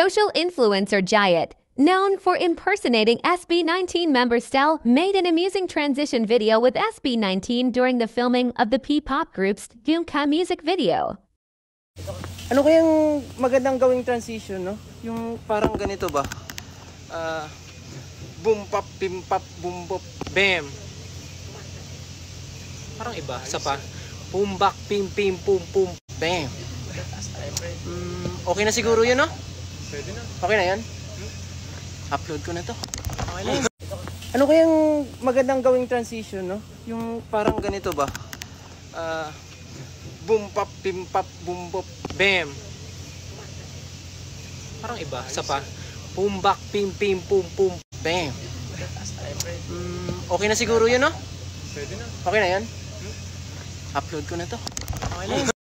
Social influencer Jayat, known for impersonating SB19 member Stel, made an amusing transition video with SB19 during the filming of the P-pop group's Gyumka music video. Ano kayang magandang gawing transition, no? Yung parang ganito ba? Boom pop, pim pop, boom pop, bam. Parang iba, sa pa. Boom bak, pim pim, pum pum, bam. Okay na siguro yun, no? Pwede na. Okay na yan? Upload ko na to. Okay na. Ano kayang magandang gawing transition, no? Yung parang ganito ba? Boom pop, pim pop, boom pop, bam. Parang iba, sa pa. Boom bak, pim pim, pum pum, bam. Okay na siguro yun, no? Pwede na. Okay na yan? Upload ko na to. Okay na.